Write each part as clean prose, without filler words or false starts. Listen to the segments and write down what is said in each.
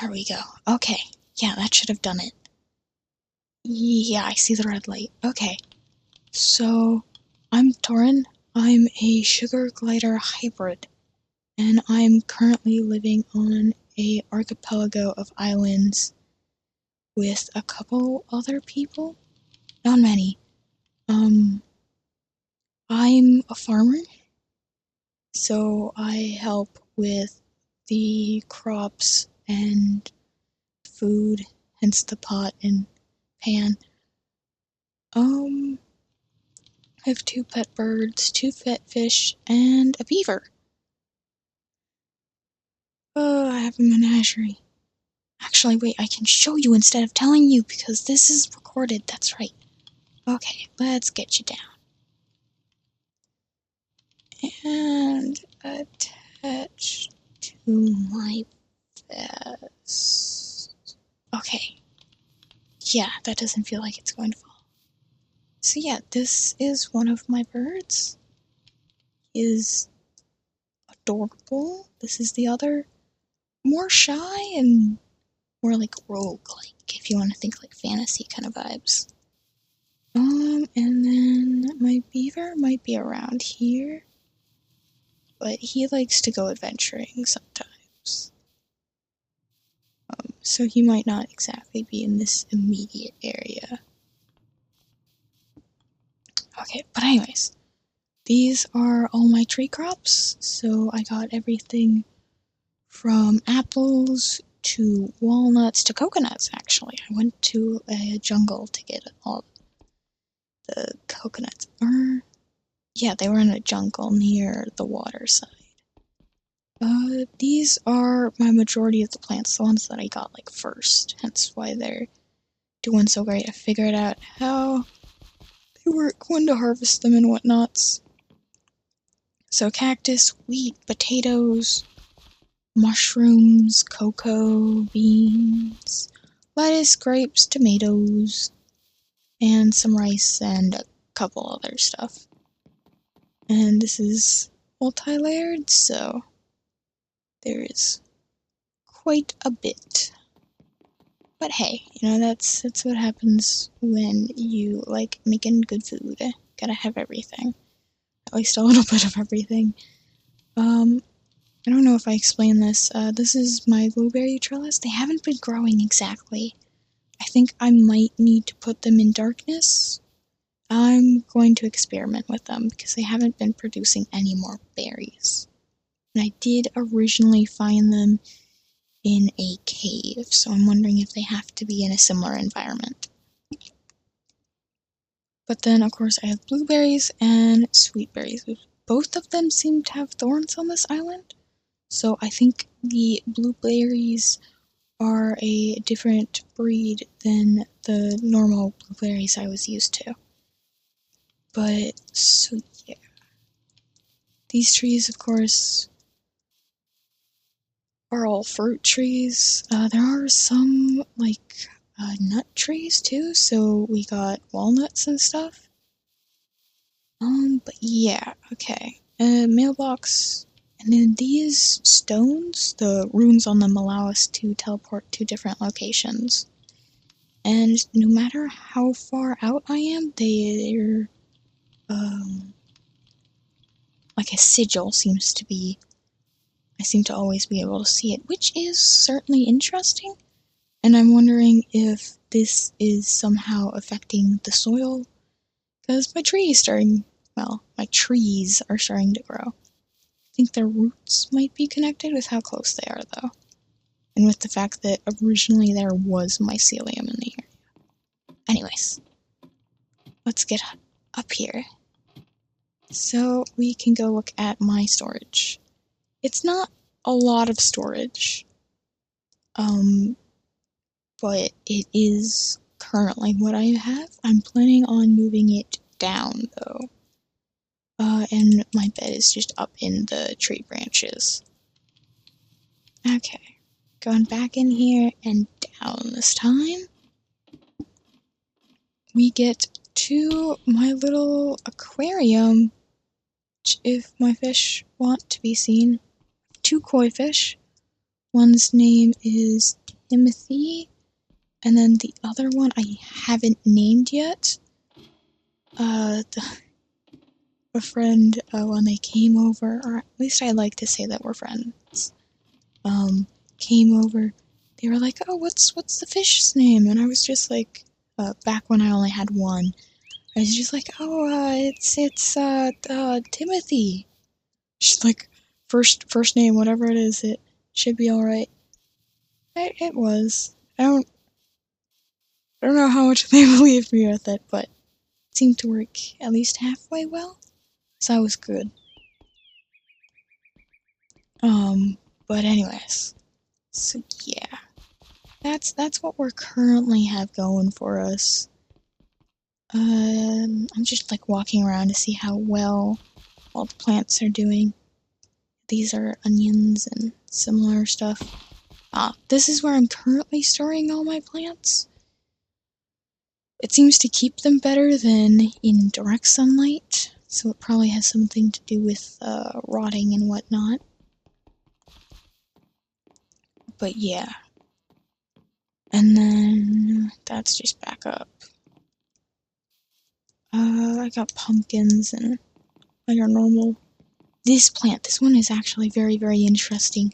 There we go. Okay. Yeah, that should have done it. Yeah, I see the red light. Okay. So, I'm Toren. I'm a sugar glider hybrid, and I'm currently living on a archipelago of islands with a couple other people. Not many. I'm a farmer, so I help with the crops and food, hence the pot and pan. I have 2 pet birds, 2 pet fish, and a beaver. Oh, I have a menagerie. Actually, wait, I can show you instead of telling you because this is recorded, that's right. Okay, let's get you down. And attach to my vest. Okay. Yeah, that doesn't feel like it's going to fall. So yeah, this is one of my birds. He is adorable. This is the other, more shy and more like rogue-like, if you want to think like fantasy kind of vibes. And then my beaver might be around here, but he likes to go adventuring sometimes. So he might not exactly be in this immediate area. Okay, but anyways, these are all my tree crops, so I got everything from apples to walnuts to coconuts, actually. I went to a jungle to get all the coconuts. Yeah, they were in a jungle near the water side. These are my majority of the plants, the ones that I got like first, hence why they're doing so great. I figured out how they were going to harvest them and whatnots. So cactus, wheat, potatoes, mushrooms, cocoa, beans, lettuce, grapes, tomatoes, and some rice and a couple other stuff. And this is multi-layered, so there is quite a bit. But hey, you know, that's what happens when you like making good food. Gotta have everything. At least a little bit of everything. I don't know if I explained this. This is my blueberry trellis. They haven't been growing exactly. I think I might need to put them in darkness. I'm going to experiment with them because they haven't been producing any more berries. And I did originally find them in a cave, so I'm wondering if they have to be in a similar environment. But then, of course, I have blueberries and sweet berries. Both of them seem to have thorns on this island, so I think the blueberries are a different breed than the normal blueberries I was used to. But, so yeah. These trees, of course, are all fruit trees. There are some, like, nut trees too, so we got walnuts and stuff. But yeah, okay. Mailbox. And then these stones, the runes on them allow us to teleport to different locations. And no matter how far out I am, they're, like a sigil seems to be, I seem to always be able to see it, which is certainly interesting. And I'm wondering if this is somehow affecting the soil, because my trees are starting to grow. I think their roots might be connected with how close they are, though. And with the fact that originally there was mycelium in the area. Anyways, let's get up here. So we can go look at my storage. It's not a lot of storage, but it is currently what I have. I'm planning on moving it down, though. And my bed is just up in the tree branches. Okay, going back in here and down this time. We get to my little aquarium, which if my fish want to be seen, 2 koi fish. One's name is Timothy, and then the other one I haven't named yet. A friend, when they came over, or at least I like to say that we're friends, came over, they were like, oh, what's the fish's name? And I was just like, back when I only had one, I was just like, oh, it's Timothy. She's like, first name, whatever it is, it should be alright. It was. I don't know how much they believed me with it, but it seemed to work at least halfway well, so that was good. But anyways, so yeah, that's what we're currently have going for us. I'm just like walking around to see how well all the plants are doing. These are onions and similar stuff. This is where I'm currently storing all my plants. It seems to keep them better than in direct sunlight, so it probably has something to do with rotting and whatnot. But yeah. And then that's just back up. I got pumpkins and your normal. This plant, this one is actually very, very interesting.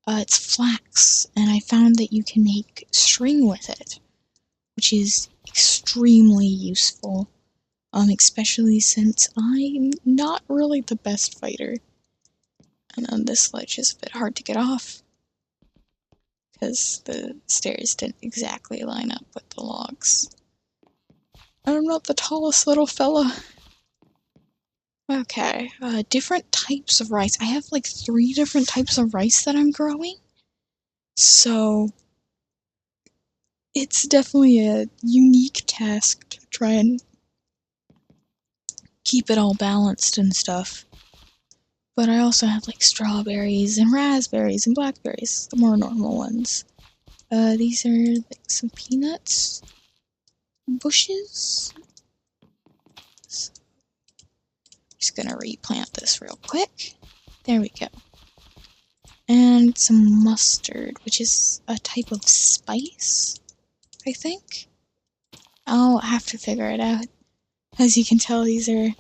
It's flax, and I found that you can make string with it, which is extremely useful. Especially since I'm not really the best fighter. And then this ledge is a bit hard to get off, because the stairs didn't exactly line up with the logs. I'm not the tallest little fella. Okay, different types of rice. I have like 3 different types of rice that I'm growing. So, it's definitely a unique task to try and keep it all balanced and stuff. But I also have like strawberries and raspberries and blackberries, the more normal ones. These are like some peanuts bushes. So, just gonna replant this real quick. There we go. And some mustard, which is a type of spice, I think. I'll have to figure it out. As you can tell, these are a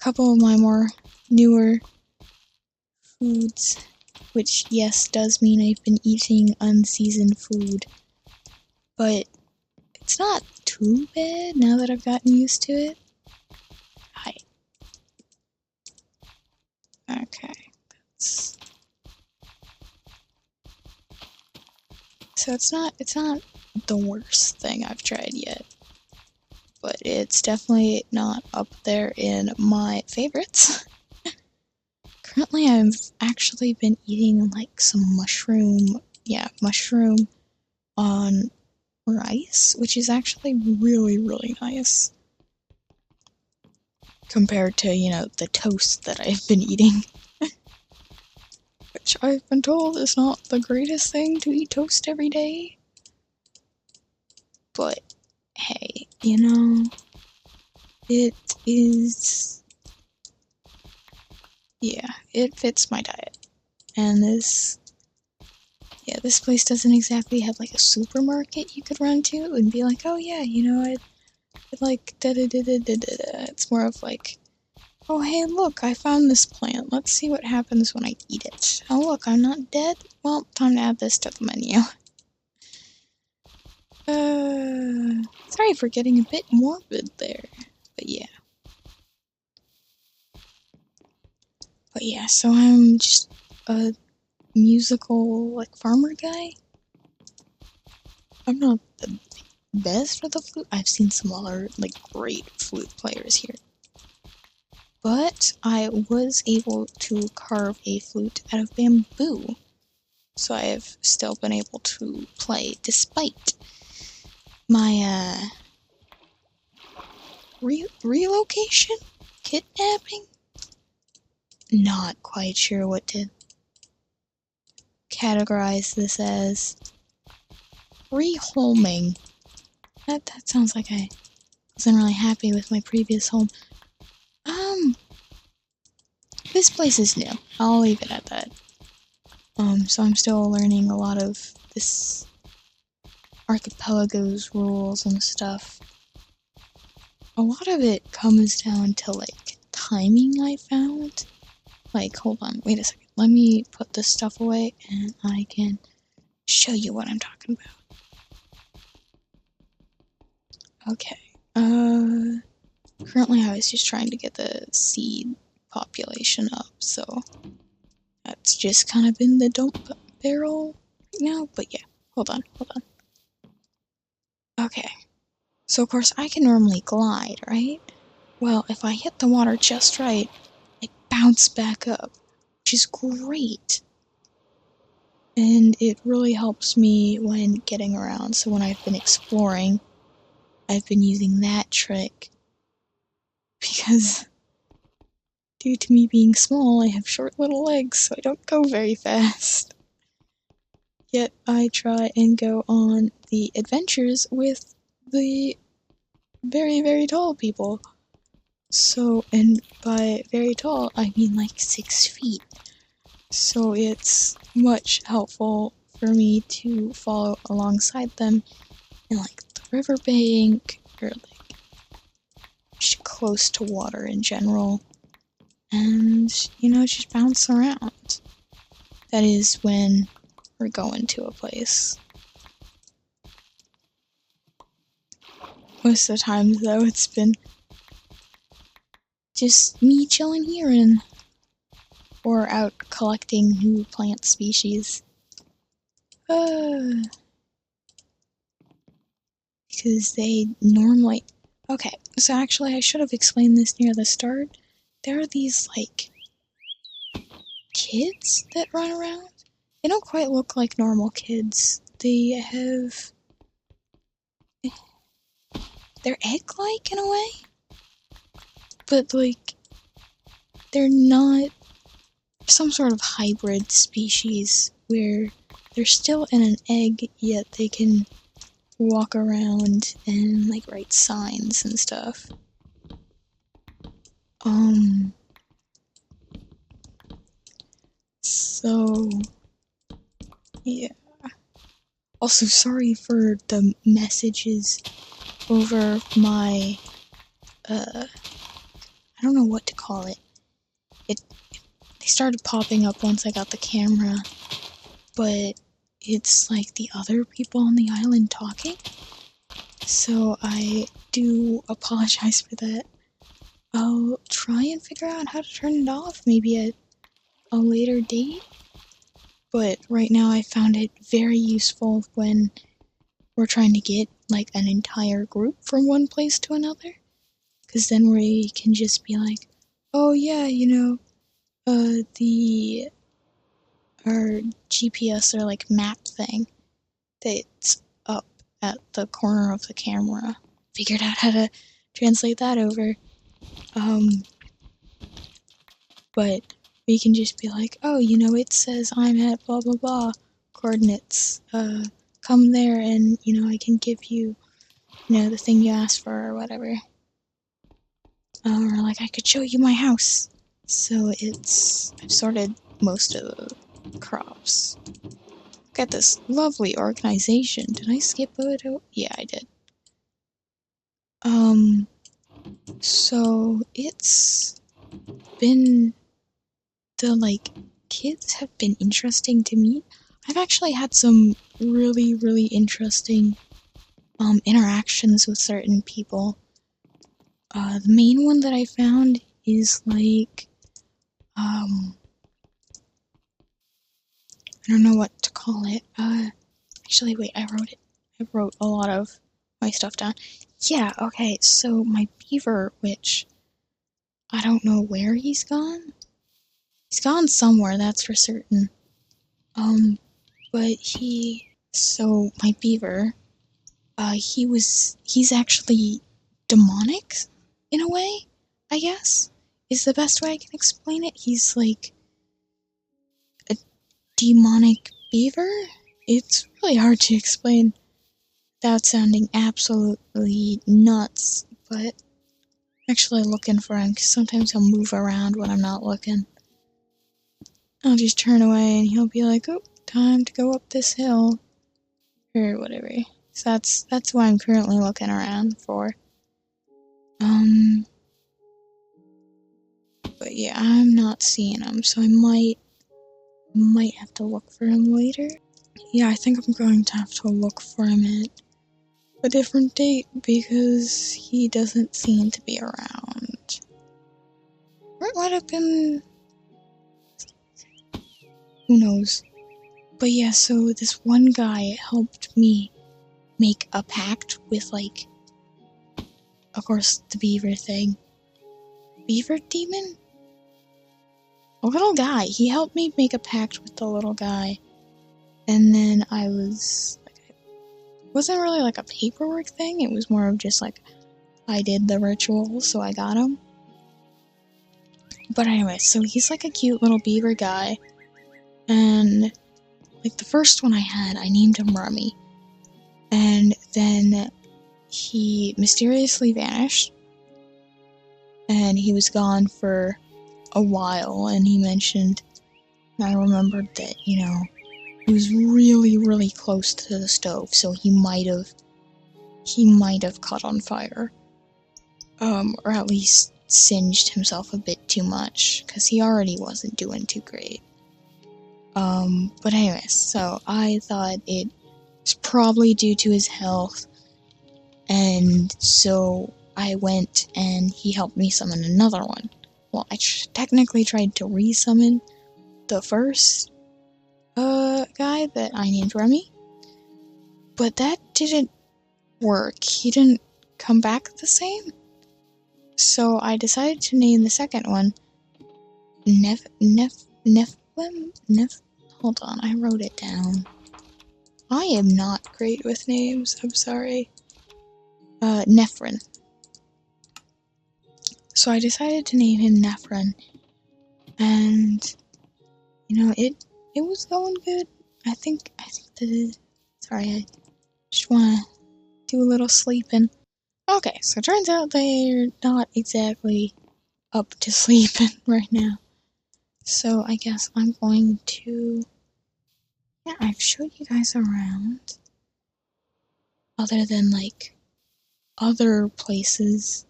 couple of my more newer foods, which, yes, does mean I've been eating unseasoned food. But it's not too bad now that I've gotten used to it. Hi. Okay. So it's not the worst thing I've tried yet. But it's definitely not up there in my favorites. Currently, I've actually been eating like some mushroom on rice, which is actually really, really nice. Compared to, the toast that I've been eating. Which I've been told is not the greatest thing to eat toast every day. But, hey, it is... yeah, it fits my diet. And this place doesn't exactly have like a supermarket you could run to and be like, oh yeah, I'd like da-da-da-da-da-da. It's more of like, oh hey, look, I found this plant. Let's see what happens when I eat it. Oh look, I'm not dead? Well, time to add this to the menu. Sorry for getting a bit morbid there, but yeah. So I'm just a musical, like, farmer guy. I'm not the best with the flute. I've seen some other, like, great flute players here. But I was able to carve a flute out of bamboo. So I have still been able to play despite my, relocation? Kidnapping? Not quite sure what to categorize this as. Rehoming. That sounds like I wasn't really happy with my previous home. This place is new. I'll leave it at that. So I'm still learning a lot of this archipelagos rules and stuff. A lot of it comes down to, like, timing, I found. Like, hold on, wait a second. Let me put this stuff away and I can show you what I'm talking about. Okay, currently I was just trying to get the seed population up, so that's just kind of in the dump barrel right now, but yeah, hold on. Okay, so of course I can normally glide, right? Well, if I hit the water just right, I bounce back up, which is great. And it really helps me when getting around, so when I've been exploring, I've been using that trick, because due to me being small, I have short little legs, so I don't go very fast. Yet I try and go on the adventures with the very, very tall people. So, and by very tall, I mean like 6 feet. So it's much helpful for me to follow alongside them in like the riverbank, or like just close to water in general. And, you know, just bounce around. That is when we're going to a place. Most of the time, though, it's been just me chilling here or out collecting new plant species. Because they normally... Okay, so actually I should have explained this near the start. There are these, like, kids that run around. They don't quite look like normal kids. They have... They're egg-like in a way, but, like, they're not some sort of hybrid species where they're still in an egg, yet they can walk around and, like, write signs and stuff. So, yeah. Also, sorry for the messages over my, I don't know what to call it. They started popping up once I got the camera, but it's like the other people on the island talking. So I do apologize for that. I'll try and figure out how to turn it off, maybe at a later date. But right now I found it very useful when we're trying to get, like, an entire group from one place to another. Because then we can just be like, oh yeah, you know, our GPS or, like, map thing that's up at the corner of the camera. Figured out how to translate that over. But we can just be like, oh, you know, it says I'm at blah blah blah coordinates. Come there and, you know, I can give you, you know, the thing you asked for or whatever. Or like I could show you my house. So I've sorted most of the crops. Look at this lovely organization. Did I skip it? Yeah, I did. So it's been, the, like, kids have been interesting to meet. I've actually had some really, really interesting interactions with certain people. The main one that I found is, like, I don't know what to call it. Actually, wait, I wrote it. I wrote a lot of my stuff down. Yeah, okay, so my beaver, which I don't know where he's gone. He's gone somewhere, that's for certain. But so my beaver, he's actually demonic, in a way, I guess, is the best way I can explain it. He's like a demonic beaver? It's really hard to explain without sounding absolutely nuts, but I'm actually looking for him, because sometimes he'll move around when I'm not looking. I'll just turn away and he'll be like, oh, time to go up this hill, or whatever. So that's what I'm currently looking around for. But yeah, I'm not seeing him, so I might have to look for him later. Yeah, I think I'm going to have to look for him at a different date because he doesn't seem to be around. Or it might have been... who knows. But yeah, so this one guy helped me make a pact with, like, of course, the beaver thing. Beaver demon? A little guy. He helped me make a pact with the little guy. And then I was... it wasn't really like a paperwork thing, it was more of just like, I did the ritual, so I got him. But anyway, so he's like a cute little beaver guy. And, like, the first one I had, I named him Rummy. And then he mysteriously vanished. And he was gone for a while, and he mentioned, and I remembered that, you know, he was really, really close to the stove, so he might have caught on fire. Or at least singed himself a bit too much, because he already wasn't doing too great. But anyways, so I thought it was probably due to his health, and so I went and he helped me summon another one. Well, I technically tried to re-summon the first guy that I named Remy, but that didn't work. He didn't come back the same. So I decided to name the second one hold on, I wrote it down. I am not great with names, I'm sorry. Nephrin. So I decided to name him Nephrin, and, you know, it was going good. I think sorry, I just wanna do a little sleeping. Okay, so it turns out they're not exactly up to sleeping right now. So I guess I'm going to... yeah, I've showed you guys around. Other than, like, other places.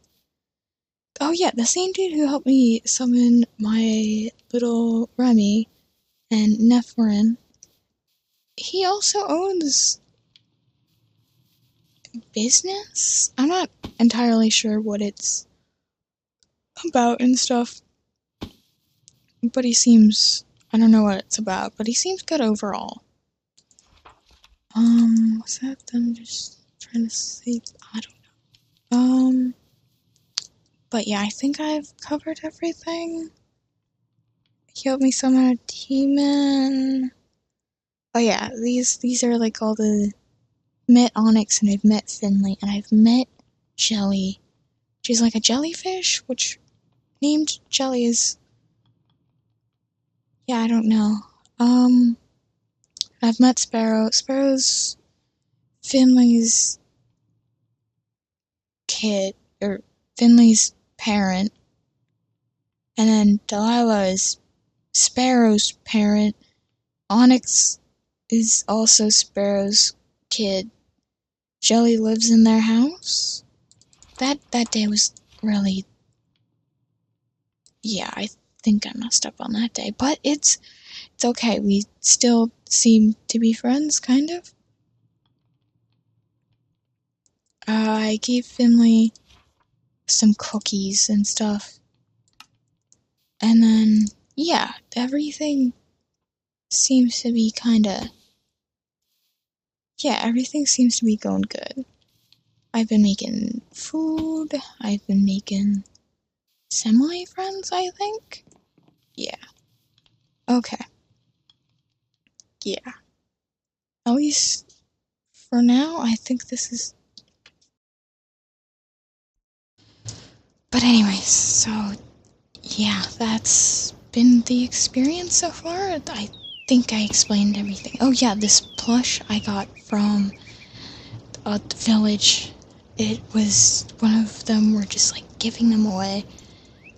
Oh yeah, the same dude who helped me summon my little Remy and Nephrin, he also owns business? I'm not entirely sure what it's about and stuff. But he seems... I don't know what it's about, but he seems good overall. Was that them just trying to sleep? I don't know. But yeah, I think I've covered everything. He helped me summon a demon. Oh yeah, these are like all the... met Onyx, and I've met Finley, and I've met Jelly. She's like a jellyfish, which named Jelly is... yeah, I don't know. I've met Sparrow. Sparrow's Finley's kid, or Finley's parent. And then Delilah is Sparrow's parent. Onyx is also Sparrow's kid. Jelly lives in their house. That day was really... yeah, I think I messed up on that day, but it's okay. We still seem to be friends, kind of. I gave Finley some cookies and stuff. And then, yeah, everything seems to be kinda... yeah, everything seems to be going good. I've been making food. I've been making semi-friends, I think? Yeah. Okay. Yeah. At least for now, I think this is... but anyways, so yeah, that's been the experience so far. I think I explained everything. Oh yeah, this plush I got from the village. It was... one of them were just like giving them away.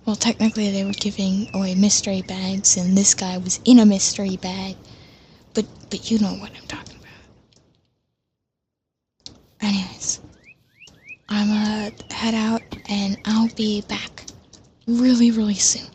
Well, technically they were giving away mystery bags, and this guy was in a mystery bag. But you know what I'm talking head out, and I'll be back really, really soon.